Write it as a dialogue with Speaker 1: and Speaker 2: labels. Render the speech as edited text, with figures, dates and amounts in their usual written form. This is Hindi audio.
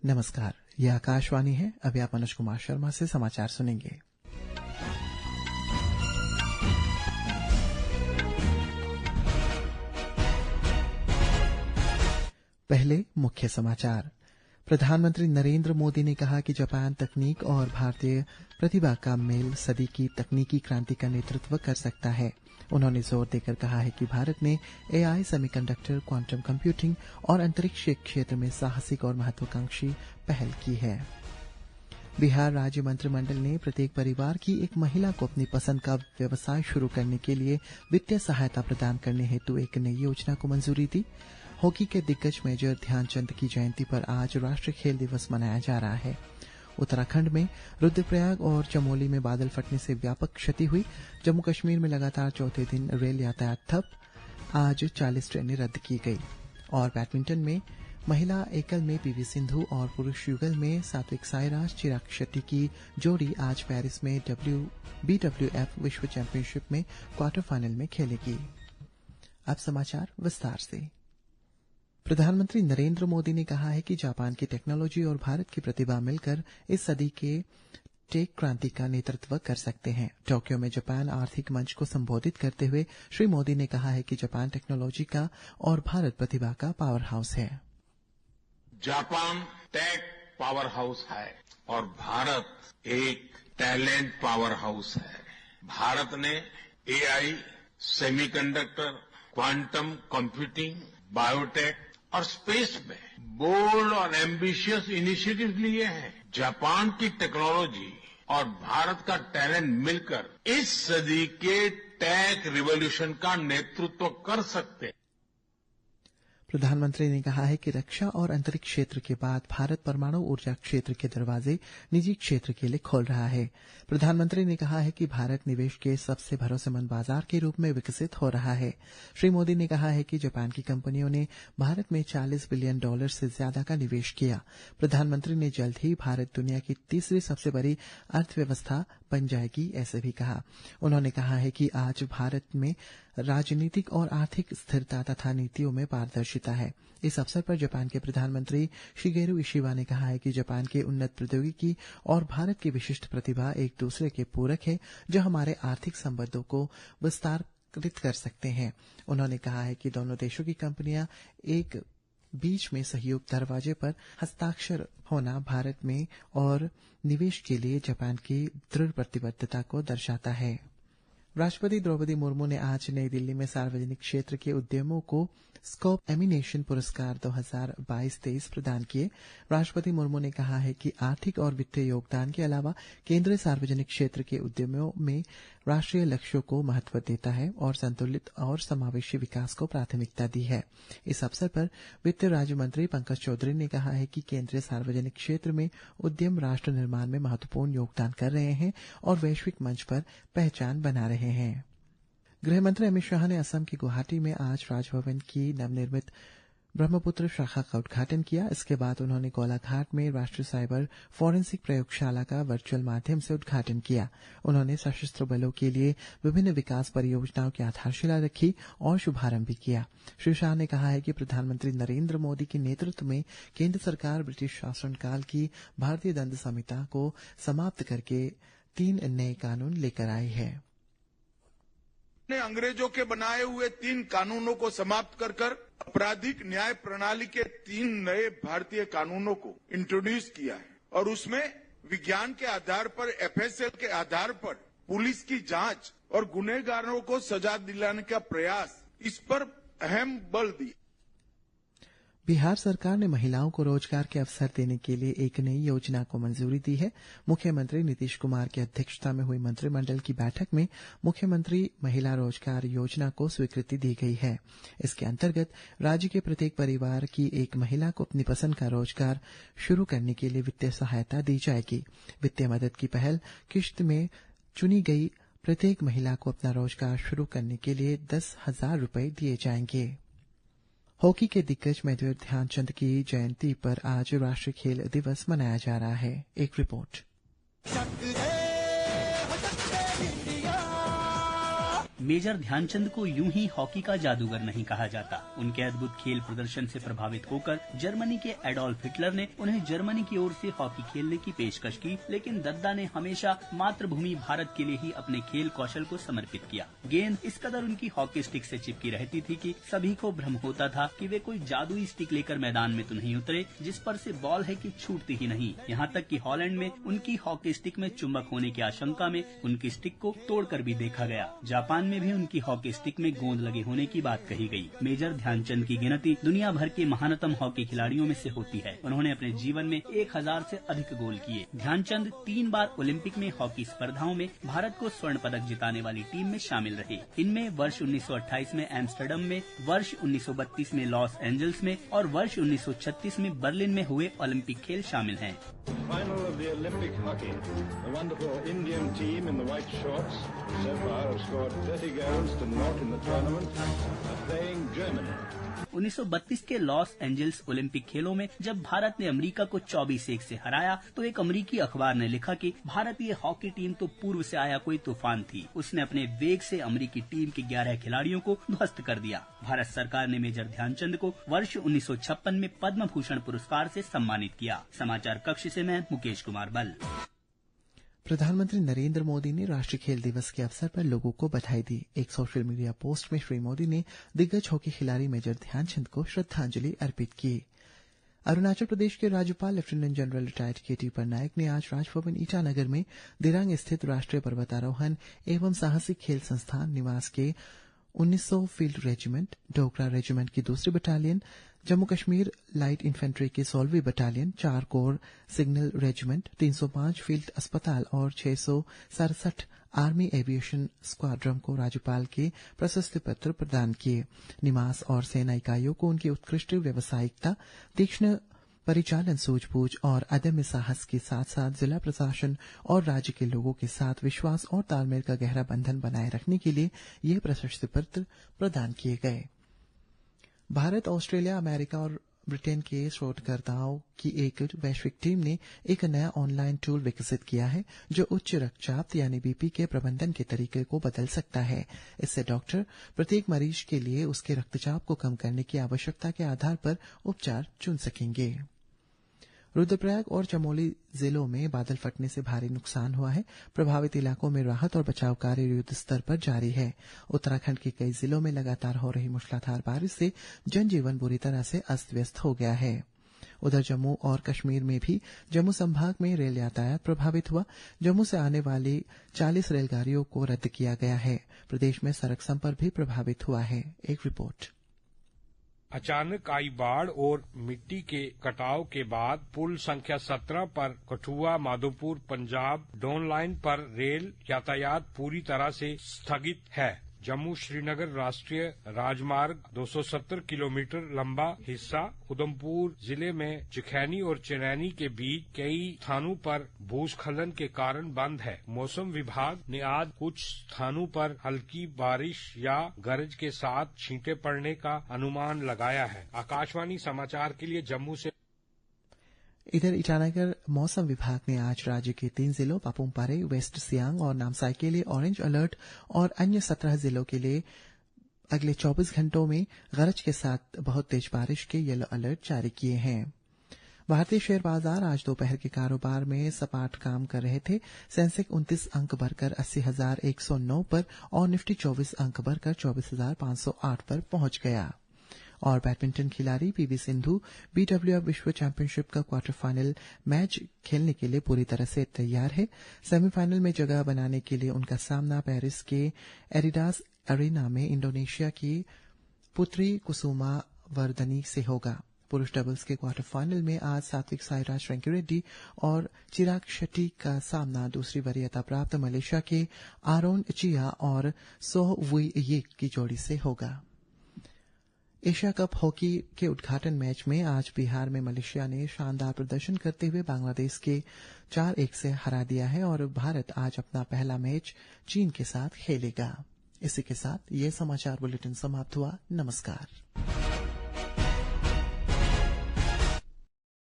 Speaker 1: नमस्कार, यह आकाशवाणी है। अभी आप मनोज कुमार शर्मा से समाचार सुनेंगे। पहले मुख्य समाचार। प्रधानमंत्री नरेंद्र मोदी ने कहा कि जापान तकनीक और भारतीय प्रतिभा का मेल सदी की तकनीकी क्रांति का नेतृत्व कर सकता है। उन्होंने जोर देकर कहा है कि भारत ने एआई, सेमीकंडक्टर, क्वांटम कंप्यूटिंग और अंतरिक्ष क्षेत्र में साहसिक और महत्वाकांक्षी पहल की है। बिहार राज्य मंत्रिमंडल ने प्रत्येक परिवार की एक महिला को अपनी पसंद का व्यवसाय शुरू करने के लिए वित्तीय सहायता प्रदान करने हेतु एक नई योजना को मंजूरी दी। हॉकी के दिग्गज मेजर ध्यानचंद की जयंती पर आज राष्ट्रीय खेल दिवस मनाया जा रहा है। उत्तराखंड में रुद्रप्रयाग और चमोली में बादल फटने से व्यापक क्षति हुई। जम्मू कश्मीर में लगातार चौथे दिन रेल यातायात ठप। आज 40 ट्रेनें रद्द की गई। और बैडमिंटन में महिला एकल में पीवी सिंधु और पुरुष युगल में सात्विक साईराज चिराग शेट्टी की जोड़ी आज पेरिस में BWF विश्व चैंपियनशिप में क्वार्टर फाइनल में खेलेगी। अब समाचार विस्तार से। प्रधानमंत्री नरेंद्र मोदी ने कहा है कि जापान की टेक्नोलॉजी और भारत की प्रतिभा मिलकर इस सदी के टेक क्रांति का नेतृत्व कर सकते हैं। टोक्यो में जापान आर्थिक मंच को संबोधित करते हुए श्री मोदी ने कहा है कि जापान टेक्नोलॉजी का और भारत प्रतिभा का पावर हाउस है।
Speaker 2: जापान टेक पावर हाउस है और भारत एक टैलेंट पावर हाउस है। भारत ने AI, semiconductor, quantum computing, biotech और स्पेस में बोल्ड और एम्बिशियस इनिशिएटिव लिए हैं। जापान की टेक्नोलॉजी और भारत का टैलेंट मिलकर इस सदी के टेक रिवॉल्यूशन का नेतृत्व कर सकते हैं।
Speaker 1: प्रधानमंत्री ने कहा है कि रक्षा और अंतरिक्ष क्षेत्र के बाद भारत परमाणु ऊर्जा क्षेत्र के दरवाजे निजी क्षेत्र के लिए खोल रहा है। प्रधानमंत्री ने कहा है कि भारत निवेश के सबसे भरोसेमंद बाजार के रूप में विकसित हो रहा है। श्री मोदी ने कहा है कि जापान की कंपनियों ने भारत में $40 बिलियन से ज्यादा का निवेश किया। प्रधानमंत्री ने जल्द ही भारत दुनिया की तीसरी सबसे बड़ी अर्थव्यवस्था बन जाएगी, ऐसे भी कहा। उन्होंने कहा है कि आज भारत में राजनीतिक और आर्थिक स्थिरता तथा नीतियों में पारदर्शिता है। इस अवसर पर जापान के प्रधानमंत्री शिगेरू इशिबा ने कहा है कि जापान के उन्नत प्रौद्योगिकी और भारत की विशिष्ट प्रतिभा एक दूसरे के पूरक है, जो हमारे आर्थिक संबंधों को विस्तारित कर सकते हैं। उन्होंने कहा है कि दोनों देशों की कंपनियां एक बीच में सहयोग दरवाजे पर हस्ताक्षर होना भारत में और निवेश के लिए जापान की दृढ़ प्रतिबद्धता को दर्शाता है। राष्ट्रपति द्रौपदी मुर्मू ने आज नई दिल्ली में सार्वजनिक क्षेत्र के उद्यमों को स्कोप एमिनेशन पुरस्कार 2022-23 प्रदान किए। राष्ट्रपति मुर्मू ने कहा है कि आर्थिक और वित्तीय योगदान के अलावा केंद्र सार्वजनिक क्षेत्र के उद्यमों में राष्ट्रीय लक्ष्यों को महत्व देता है और संतुलित और समावेशी विकास को प्राथमिकता दी है। इस अवसर पर वित्त राज्य मंत्री पंकज चौधरी ने कहा है कि केंद्रीय सार्वजनिक क्षेत्र में उद्यम राष्ट्र निर्माण में महत्वपूर्ण योगदान कर रहे हैं और वैश्विक मंच पर पहचान बना रहे हैं। गृहमंत्री अमित शाह ने असम के गुवाहाटी में आज राजभवन की नवनिर्मित ब्रह्मपुत्र शाखा का उद्घाटन किया। इसके बाद उन्होंने गोलाघाट में राष्ट्रीय साइबर फोरेंसिक प्रयोगशाला का वर्चुअल माध्यम से उद्घाटन किया। उन्होंने सशस्त्र बलों के लिए विभिन्न विकास परियोजनाओं की आधारशिला रखी और शुभारंभ भी किया। श्री शाह ने कहा है कि प्रधानमंत्री नरेंद्र मोदी के नेतृत्व में केंद्र सरकार ब्रिटिश शासनकाल की भारतीय दंड संहिता को समाप्त करके 3 नए कानून लेकर आई है।
Speaker 3: ने अंग्रेजों के बनाए हुए 3 कानूनों को समाप्त कर आपराधिक न्याय प्रणाली के 3 नए भारतीय कानूनों को इंट्रोड्यूस किया है और उसमें विज्ञान के आधार पर, एफएसएल के आधार पर पुलिस की जांच और गुनहगारों को सजा दिलाने का प्रयास, इस पर अहम बल दिया।
Speaker 1: बिहार सरकार ने महिलाओं को रोजगार के अवसर देने के लिए एक नई योजना को मंजूरी दी है। मुख्यमंत्री नीतीश कुमार की अध्यक्षता में हुई मंत्रिमंडल की बैठक में मुख्यमंत्री महिला रोजगार योजना को स्वीकृति दी गई है। इसके अंतर्गत राज्य के प्रत्येक परिवार की एक महिला को अपनी पसंद का रोजगार शुरू करने के लिए वित्तीय सहायता दी जाएगी। वित्तीय मदद की पहल किश्त में चुनी गई प्रत्येक महिला को अपना रोजगार शुरू करने के लिए 10,000 रुपए दिए जाएंगे। हॉकी के दिग्गज मेजर ध्यानचंद की जयंती पर आज राष्ट्रीय खेल दिवस मनाया जा रहा है। एक रिपोर्ट।
Speaker 4: मेजर ध्यानचंद को यूं ही हॉकी का जादूगर नहीं कहा जाता। उनके अद्भुत खेल प्रदर्शन से प्रभावित होकर जर्मनी के एडोल्फ हिटलर ने उन्हें जर्मनी की ओर से हॉकी खेलने की पेशकश की, लेकिन दद्दा ने हमेशा मातृभूमि भारत के लिए ही अपने खेल कौशल को समर्पित किया। गेंद इस कदर उनकी हॉकी स्टिक से चिपकी रहती थी कि सभी को भ्रम होता था कि वे कोई जादुई स्टिक लेकर मैदान में तो नहीं उतरे जिस पर से बॉल है कि छूटती ही नहीं। यहाँ तक कि हॉलैंड में उनकी हॉकी स्टिक में चुंबक होने की आशंका में उनकी स्टिक को तोड़कर भी देखा गया। जापान में भी उनकी हॉकी स्टिक में गोंद लगे होने की बात कही गई। मेजर ध्यानचंद की गिनती दुनिया भर के महानतम हॉकी खिलाड़ियों में से होती है। उन्होंने अपने जीवन में 1000 से अधिक गोल किए। ध्यानचंद 3 बार ओलंपिक में हॉकी स्पर्धाओं में भारत को स्वर्ण पदक जिताने वाली टीम में शामिल रहे। इनमें वर्ष 1928 में एम्स्टर्डम में, वर्ष 1932 में लॉस एंजल्स में और वर्ष 1936 में बर्लिन में हुए ओलंपिक खेल शामिल हैं।
Speaker 5: Final of the Olympic hockey. The wonderful Indian team in the white shorts so far have scored 30 goals to 0 in the tournament, are playing Germany.
Speaker 4: 1932 के लॉस एंजल्स ओलंपिक खेलों में जब भारत ने अमेरिका को 24-1 से हराया तो एक अमेरिकी अखबार ने लिखा कि भारतीय हॉकी टीम तो पूर्व से आया कोई तूफान थी। उसने अपने वेग से अमेरिकी टीम के 11 खिलाड़ियों को ध्वस्त कर दिया। भारत सरकार ने मेजर ध्यानचंद को वर्ष 1956 में पद्म भूषण पुरस्कार से सम्मानित किया। समाचार कक्ष से मैं मुकेश कुमार बल।
Speaker 1: प्रधानमंत्री नरेंद्र मोदी ने राष्ट्रीय खेल दिवस के अवसर पर लोगों को बधाई दी। एक सोशल मीडिया पोस्ट में श्री मोदी ने दिग्गज हॉकी खिलाड़ी मेजर ध्यानचंद को श्रद्धांजलि अर्पित की। अरुणाचल प्रदेश के राज्यपाल लेफ्टिनेंट जनरल रिटायर्ड केटी पटनायक ने आज राजभवन ईटानगर में दिरांग स्थित राष्ट्रीय पर्वतारोहण एवं साहसिक खेल संस्थान निवास के 1900 फील्ड रेजिमेंट, डोगरा रेजिमेंट की 2री battalion, Jammu Kashmir light infantry की 16वीं battalion, 4 corps signal regiment, 305 field अस्पताल और 667 आर्मी एविएशन स्क्वाड्रन को राज्यपाल के प्रशस्ति पत्र प्रदान किए। निवास और सेना इकाइयों को उनकी उत्कृष्ट व्यावसायिकता, तीक्ष्ण परिचालन सूझबूझ और अदम्य साहस के साथ साथ जिला प्रशासन और राज्य के लोगों के साथ विश्वास और तालमेल का गहरा बंधन बनाए रखने के लिए ये प्रशस्ति पत्र प्रदान किए गए। भारत, ऑस्ट्रेलिया, अमेरिका और ब्रिटेन के शोधकर्ताओं की एक वैश्विक टीम ने एक नया ऑनलाइन टूल विकसित किया है जो उच्च रक्तचाप यानी बीपी के प्रबंधन के तरीके को बदल सकता है। इससे डॉक्टर प्रत्येक मरीज के लिए उसके रक्तचाप को कम करने की आवश्यकता के आधार पर उपचार चुन सकेंगे। रुद्रप्रयाग और चमोली जिलों में बादल फटने से भारी नुकसान हुआ है। प्रभावित इलाकों में राहत और बचाव कार्य युद्ध स्तर पर जारी है। उत्तराखंड के कई जिलों में लगातार हो रही मूसलाधार बारिश से जनजीवन बुरी तरह से अस्त व्यस्त हो गया है। उधर जम्मू और कश्मीर में भी जम्मू संभाग में रेल यातायात प्रभावित हुआ। जम्मू से आने वाली 40 रेलगाड़ियों को रद्द किया गया है। प्रदेश में सड़क संपर्क भी प्रभावित हुआ है। एक रिपोर्ट।
Speaker 6: अचानक आई बाढ़ और मिट्टी के कटाव के बाद पुल संख्या 17 पर कठुआ माधोपुर पंजाब डोन लाइन पर रेल यातायात पूरी तरह से स्थगित है। जम्मू श्रीनगर राष्ट्रीय राजमार्ग 270 किलोमीटर लंबा हिस्सा उधमपुर जिले में जखैनी और चनैनी के बीच कई स्थानों पर भूस्खलन के कारण बंद है। मौसम विभाग ने आज कुछ स्थानों पर हल्की बारिश या गरज के साथ छींटे पड़ने का अनुमान लगाया है। आकाशवाणी समाचार के लिए जम्मू से।
Speaker 1: इधर ईटानगर मौसम विभाग ने आज राज्य के 3 जिलों पापुमपारे, वेस्ट सियांग और नामसाई के लिए ऑरेंज अलर्ट और अन्य 17 जिलों के लिए अगले 24 घंटों में गरज के साथ बहुत तेज बारिश के येलो अलर्ट जारी किए हैं। भारतीय शेयर बाजार आज दोपहर के कारोबार में सपाट काम कर रहे थे। सेंसेक्स 29 अंक बढ़कर 80,109 पर और निफ्टी 24 अंक बढ़कर 24,508 पर पहुंच गया। और बैडमिंटन खिलाड़ी पीवी सिंधु बीडब्ल्यूएफ विश्व चैंपियनशिप का क्वार्टर फाइनल मैच खेलने के लिए पूरी तरह से तैयार है। सेमीफाइनल में जगह बनाने के लिए उनका सामना पेरिस के एडिडास एरेना में इंडोनेशिया की पुत्री कुसुमा वर्दनी से होगा। पुरुष डबल्स के क्वार्टर फाइनल में आज सात्विक साईराज रंकीरेड्डी और चिराग शेट्टी का सामना दूसरी वरीयता प्राप्त मलेशिया के आरोन चिया और सोह वुई यिक की जोड़ी से होगा। एशिया कप हॉकी के उद्घाटन मैच में आज बिहार में मलेशिया ने शानदार प्रदर्शन करते हुए बांग्लादेश के 4-1 से हरा दिया है और भारत आज अपना पहला मैच चीन के साथ खेलेगा। इसी के साथ ये समाचार बुलेटिन समाप्त हुआ। नमस्कार।